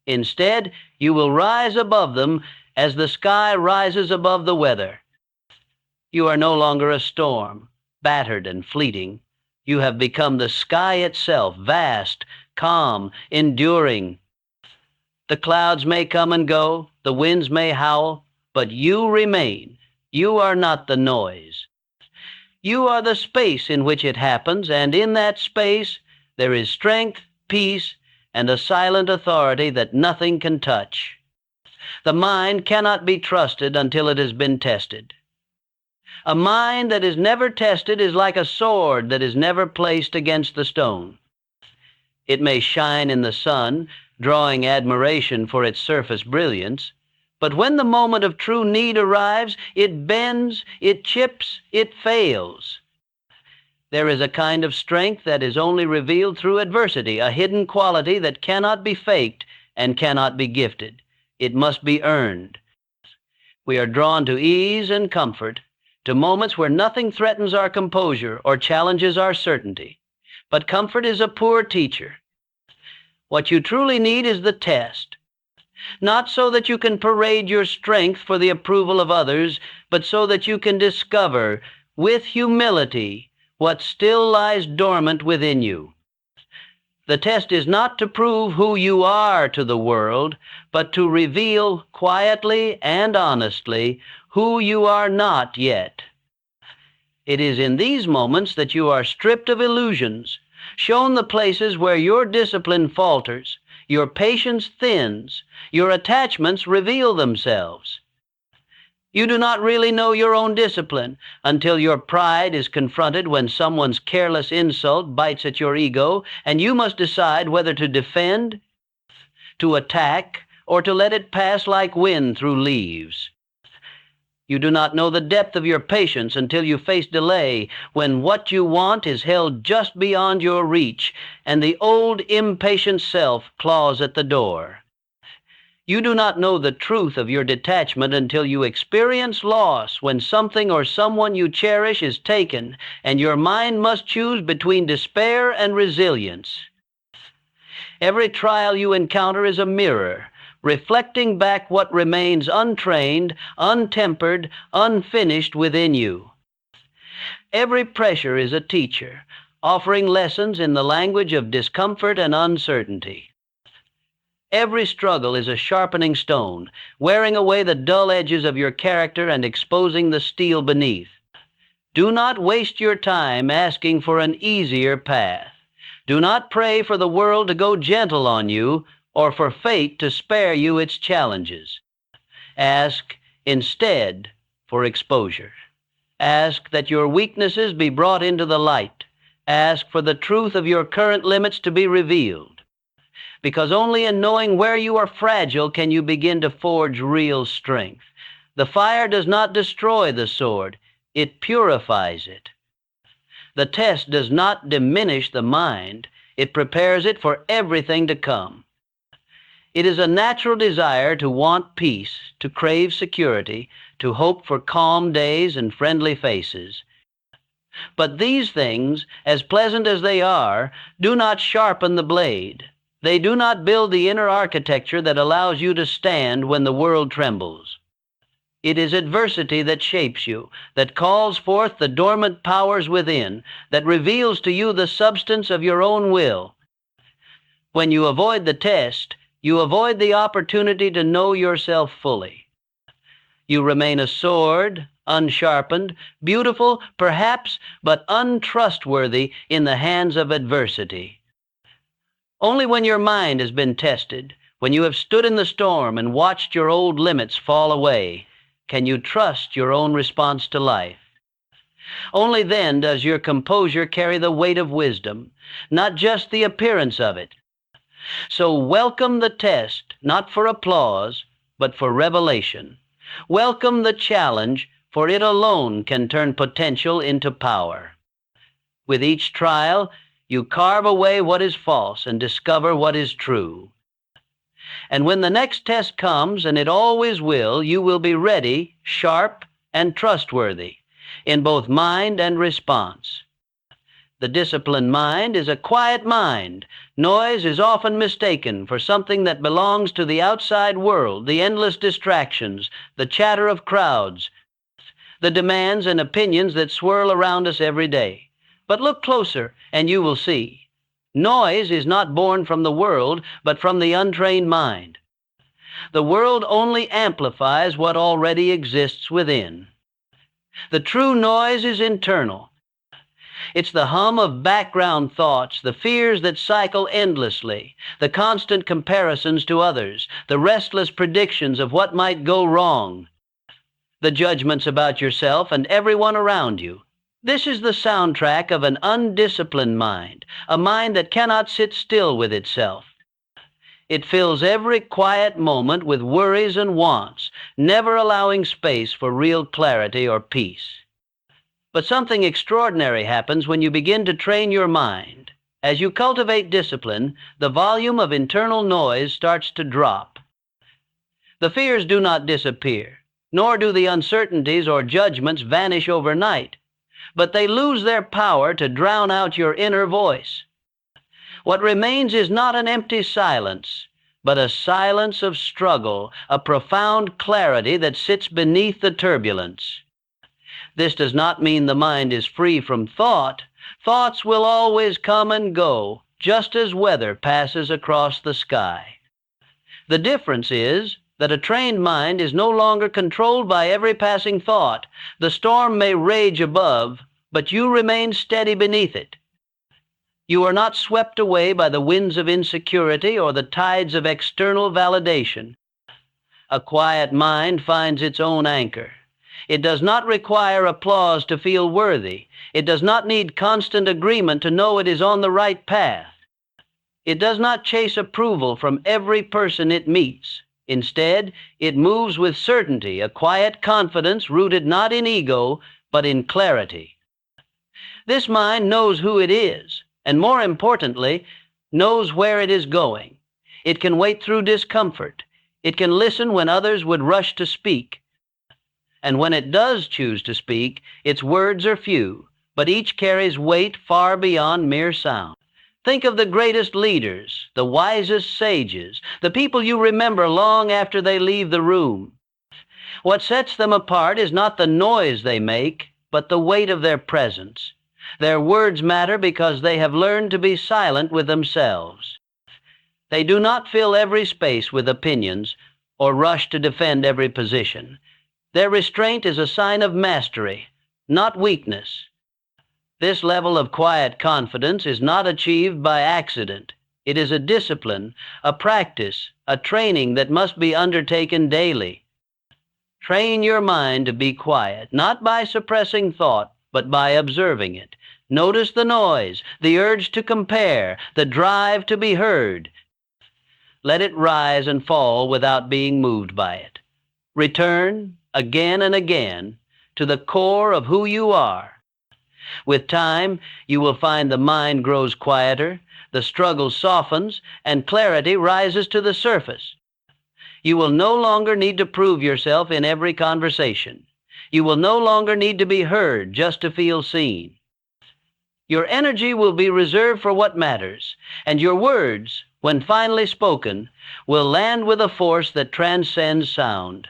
Instead, you will rise above them as the sky rises above the weather. You are no longer a storm, battered and fleeting. You have become the sky itself, vast, calm, enduring. The clouds may come and go, the winds may howl, but you remain. You are not the noise. You are the space in which it happens, and in that space there is strength, peace, and a silent authority that nothing can touch. The mind cannot be trusted until it has been tested. A mind that is never tested is like a sword that is never placed against the stone. It may shine in the sun, drawing admiration for its surface brilliance, but when the moment of true need arrives, it bends, it chips, it fails. There is a kind of strength that is only revealed through adversity, a hidden quality that cannot be faked and cannot be gifted. It must be earned. We are drawn to ease and comfort, to moments where nothing threatens our composure or challenges our certainty. But comfort is a poor teacher. What you truly need is the test. Not so that you can parade your strength for the approval of others, but so that you can discover, with humility, what still lies dormant within you. The test is not to prove who you are to the world, but to reveal quietly and honestly who you are not yet. It is in these moments that you are stripped of illusions, shown the places where your discipline falters, your patience thins, your attachments reveal themselves. You do not really know your own discipline until your pride is confronted when someone's careless insult bites at your ego, and you must decide whether to defend, to attack, or to let it pass like wind through leaves. You do not know the depth of your patience until you face delay, when what you want is held just beyond your reach, and the old impatient self claws at the door. You do not know the truth of your detachment until you experience loss, when something or someone you cherish is taken, and your mind must choose between despair and resilience. Every trial you encounter is a mirror, reflecting back what remains untrained, untempered, unfinished within you. Every pressure is a teacher, offering lessons in the language of discomfort and uncertainty. Every struggle is a sharpening stone, wearing away the dull edges of your character and exposing the steel beneath. Do not waste your time asking for an easier path. Do not pray for the world to go gentle on you, or for fate to spare you its challenges. Ask, instead, for exposure. Ask that your weaknesses be brought into the light. Ask for the truth of your current limits to be revealed. Because only in knowing where you are fragile can you begin to forge real strength. The fire does not destroy the sword, it purifies it. The test does not diminish the mind, it prepares it for everything to come. It is a natural desire to want peace, to crave security, to hope for calm days and friendly faces. But these things, as pleasant as they are, do not sharpen the blade. They do not build the inner architecture that allows you to stand when the world trembles. It is adversity that shapes you, that calls forth the dormant powers within, that reveals to you the substance of your own will. When you avoid the test, you avoid the opportunity to know yourself fully. You remain a sword, unsharpened, beautiful, perhaps, but untrustworthy in the hands of adversity. Only when your mind has been tested, when you have stood in the storm and watched your old limits fall away, can you trust your own response to life. Only then does your composure carry the weight of wisdom, not just the appearance of it. So welcome the test, not for applause, but for revelation. Welcome the challenge, for it alone can turn potential into power. With each trial, you carve away what is false and discover what is true. And when the next test comes, and it always will, you will be ready, sharp, and trustworthy in both mind and response. The disciplined mind is a quiet mind. Noise is often mistaken for something that belongs to the outside world, the endless distractions, the chatter of crowds, the demands and opinions that swirl around us every day. But look closer, and you will see. Noise is not born from the world, but from the untrained mind. The world only amplifies what already exists within. The true noise is internal. It's the hum of background thoughts, the fears that cycle endlessly, the constant comparisons to others, the restless predictions of what might go wrong, the judgments about yourself and everyone around you. This is the soundtrack of an undisciplined mind, a mind that cannot sit still with itself. It fills every quiet moment with worries and wants, never allowing space for real clarity or peace. But something extraordinary happens when you begin to train your mind. As you cultivate discipline, the volume of internal noise starts to drop. The fears do not disappear, nor do the uncertainties or judgments vanish overnight, but they lose their power to drown out your inner voice. What remains is not an empty silence, but a silence of struggle, a profound clarity that sits beneath the turbulence. This does not mean the mind is free from thought. Thoughts will always come and go, just as weather passes across the sky. The difference is that a trained mind is no longer controlled by every passing thought. The storm may rage above, but you remain steady beneath it. You are not swept away by the winds of insecurity or the tides of external validation. A quiet mind finds its own anchor. It does not require applause to feel worthy. It does not need constant agreement to know it is on the right path. It does not chase approval from every person it meets. Instead, it moves with certainty, a quiet confidence rooted not in ego, but in clarity. This mind knows who it is, and more importantly, knows where it is going. It can wait through discomfort. It can listen when others would rush to speak. And when it does choose to speak, its words are few, but each carries weight far beyond mere sound. Think of the greatest leaders, the wisest sages, the people you remember long after they leave the room. What sets them apart is not the noise they make, but the weight of their presence. Their words matter because they have learned to be silent with themselves. They do not fill every space with opinions or rush to defend every position. Their restraint is a sign of mastery, not weakness. This level of quiet confidence is not achieved by accident. It is a discipline, a practice, a training that must be undertaken daily. Train your mind to be quiet, not by suppressing thought, but by observing it. Notice the noise, the urge to compare, the drive to be heard. Let it rise and fall without being moved by it. Return, again and again, to the core of who you are. With time, you will find the mind grows quieter, the struggle softens, and clarity rises to the surface. You will no longer need to prove yourself in every conversation. You will no longer need to be heard just to feel seen. Your energy will be reserved for what matters, and your words, when finally spoken, will land with a force that transcends sound.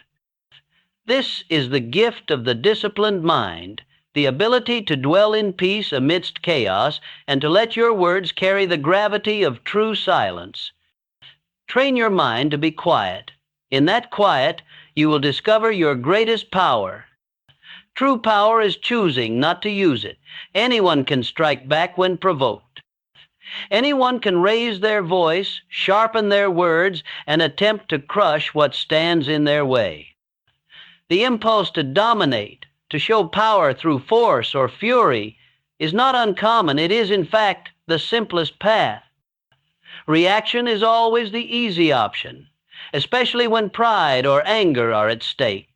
This is the gift of the disciplined mind, the ability to dwell in peace amidst chaos and to let your words carry the gravity of true silence. Train your mind to be quiet. In that quiet, you will discover your greatest power. True power is choosing not to use it. Anyone can strike back when provoked. Anyone can raise their voice, sharpen their words, and attempt to crush what stands in their way. The impulse to dominate, to show power through force or fury, is not uncommon. It is, in fact, the simplest path. Reaction is always the easy option, especially when pride or anger are at stake.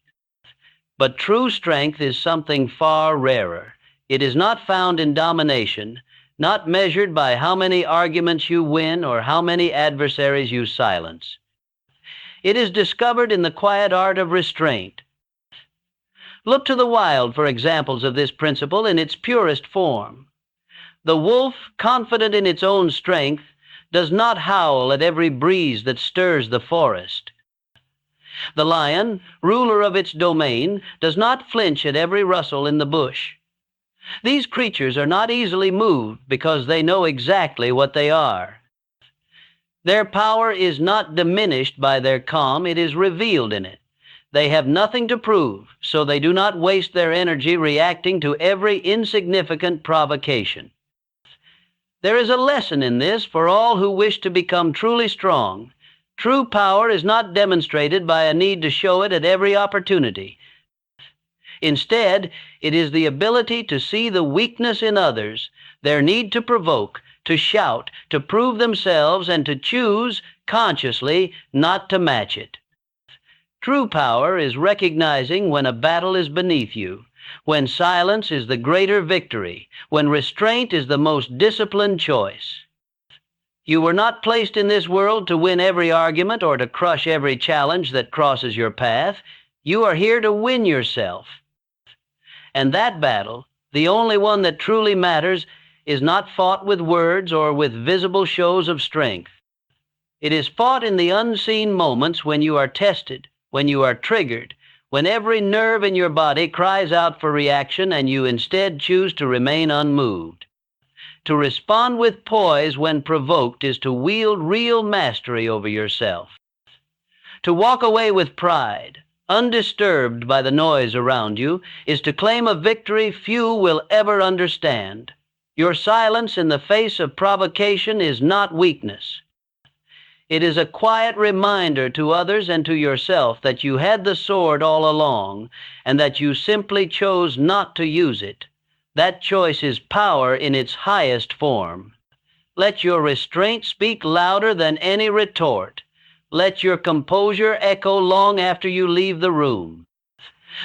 But true strength is something far rarer. It is not found in domination, not measured by how many arguments you win or how many adversaries you silence. It is discovered in the quiet art of restraint. Look to the wild for examples of this principle in its purest form. The wolf, confident in its own strength, does not howl at every breeze that stirs the forest. The lion, ruler of its domain, does not flinch at every rustle in the bush. These creatures are not easily moved because they know exactly what they are. Their power is not diminished by their calm, it is revealed in it. They have nothing to prove, so they do not waste their energy reacting to every insignificant provocation. There is a lesson in this for all who wish to become truly strong. True power is not demonstrated by a need to show it at every opportunity. Instead, it is the ability to see the weakness in others, their need to provoke, to shout, to prove themselves, and to choose, consciously, not to match it. True power is recognizing when a battle is beneath you, when silence is the greater victory, when restraint is the most disciplined choice. You were not placed in this world to win every argument or to crush every challenge that crosses your path. You are here to win yourself. And that battle, the only one that truly matters, is not fought with words or with visible shows of strength. It is fought in the unseen moments when you are tested, when you are triggered, when every nerve in your body cries out for reaction and you instead choose to remain unmoved. To respond with poise when provoked is to wield real mastery over yourself. To walk away with pride, undisturbed by the noise around you, is to claim a victory few will ever understand. Your silence in the face of provocation is not weakness. It is a quiet reminder to others and to yourself that you had the sword all along and that you simply chose not to use it. That choice is power in its highest form. Let your restraint speak louder than any retort. Let your composure echo long after you leave the room.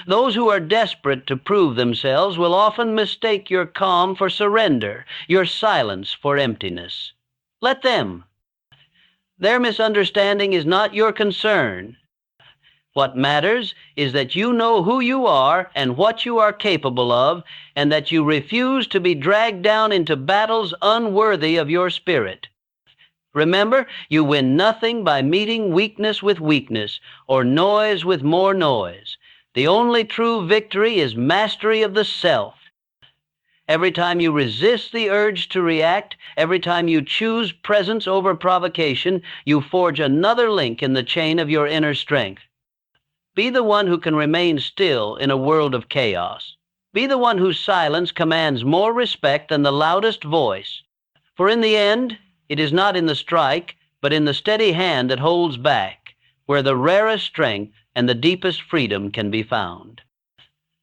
Those who are desperate to prove themselves will often mistake your calm for surrender, your silence for emptiness. Let them. Their misunderstanding is not your concern. What matters is that you know who you are and what you are capable of, and that you refuse to be dragged down into battles unworthy of your spirit. Remember, you win nothing by meeting weakness with weakness, or noise with more noise. The only true victory is mastery of the self. Every time you resist the urge to react, every time you choose presence over provocation, you forge another link in the chain of your inner strength. Be the one who can remain still in a world of chaos. Be the one whose silence commands more respect than the loudest voice. For in the end, it is not in the strike, but in the steady hand that holds back, where the rarest strength and the deepest freedom can be found.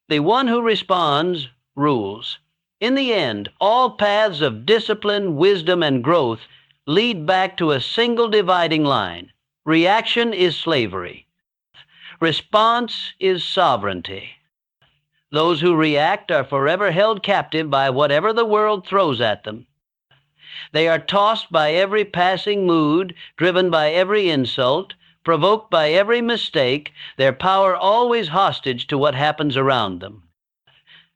The one who responds rules. In the end, all paths of discipline, wisdom, and growth lead back to a single dividing line. Reaction is slavery. Response is sovereignty. Those who react are forever held captive by whatever the world throws at them. They are tossed by every passing mood, driven by every insult, provoked by every mistake, their power always hostage to what happens around them.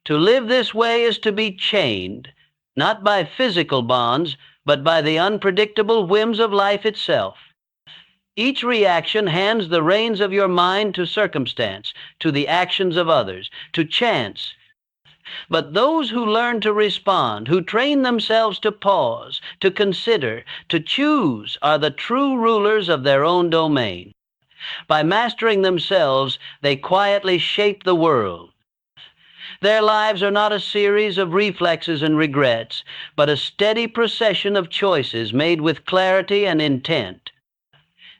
To live this way is to be chained, not by physical bonds, but by the unpredictable whims of life itself. Each reaction hands the reins of your mind to circumstance, to the actions of others, to chance. But those who learn to respond, who train themselves to pause, to consider, to choose, are the true rulers of their own domain. By mastering themselves, they quietly shape the world. Their lives are not a series of reflexes and regrets, but a steady procession of choices made with clarity and intent.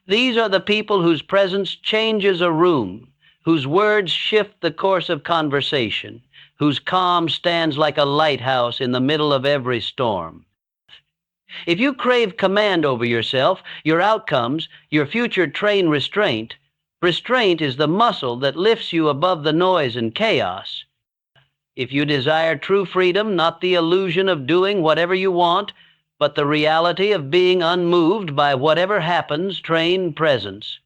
These are the people whose presence changes a room, whose words shift the course of conversation, whose calm stands like a lighthouse in the middle of every storm. If you crave command over yourself, your outcomes, your future train restraint. Restraint is the muscle that lifts you above the noise and chaos. If you desire true freedom, not the illusion of doing whatever you want, but the reality of being unmoved by whatever happens, train presence.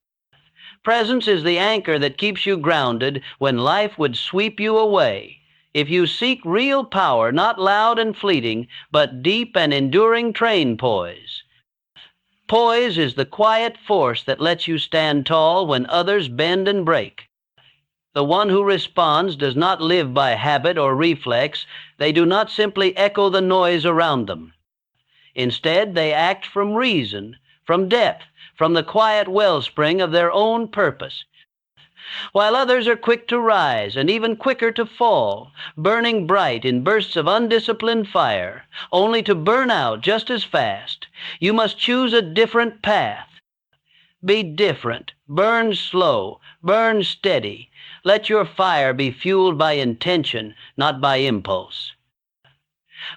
Presence is the anchor that keeps you grounded when life would sweep you away. If you seek real power, not loud and fleeting, but deep and enduring, train poise. Poise is the quiet force that lets you stand tall when others bend and break. The one who responds does not live by habit or reflex. They do not simply echo the noise around them. Instead, they act from reason, from depth, from the quiet wellspring of their own purpose. While others are quick to rise and even quicker to fall, burning bright in bursts of undisciplined fire, only to burn out just as fast, you must choose a different path. Be different, burn slow, burn steady. Let your fire be fueled by intention, not by impulse.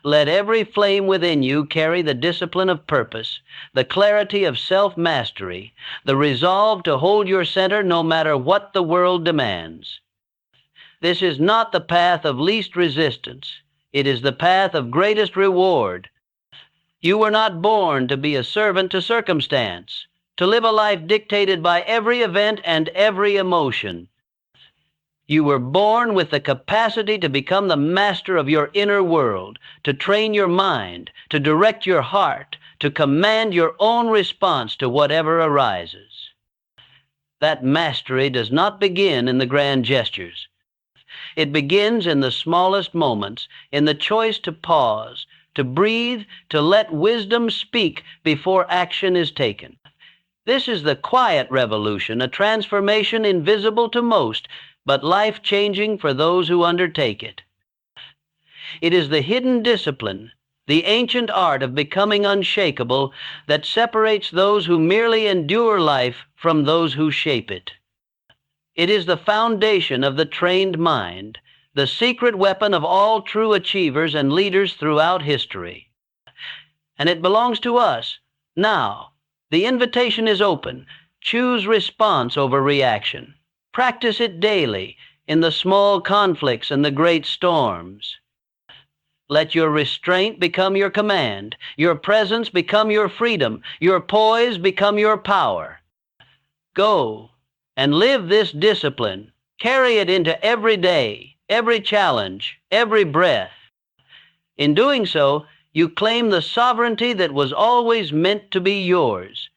Let every flame within you carry the discipline of purpose, the clarity of self-mastery, the resolve to hold your center no matter what the world demands. This is not the path of least resistance. It is the path of greatest reward. You were not born to be a servant to circumstance, to live a life dictated by every event and every emotion. You were born with the capacity to become the master of your inner world, to train your mind, to direct your heart, to command your own response to whatever arises. That mastery does not begin in the grand gestures. It begins in the smallest moments, in the choice to pause, to breathe, to let wisdom speak before action is taken. This is the quiet revolution, a transformation invisible to most, but life-changing for those who undertake it. It is the hidden discipline, the ancient art of becoming unshakable, that separates those who merely endure life from those who shape it. It is the foundation of the trained mind, the secret weapon of all true achievers and leaders throughout history. And it belongs to us now. The invitation is open. Choose response over reaction. Practice it daily in the small conflicts and the great storms. Let your restraint become your command, your presence become your freedom, your poise become your power. Go and live this discipline. Carry it into every day, every challenge, every breath. In doing so, you claim the sovereignty that was always meant to be yours.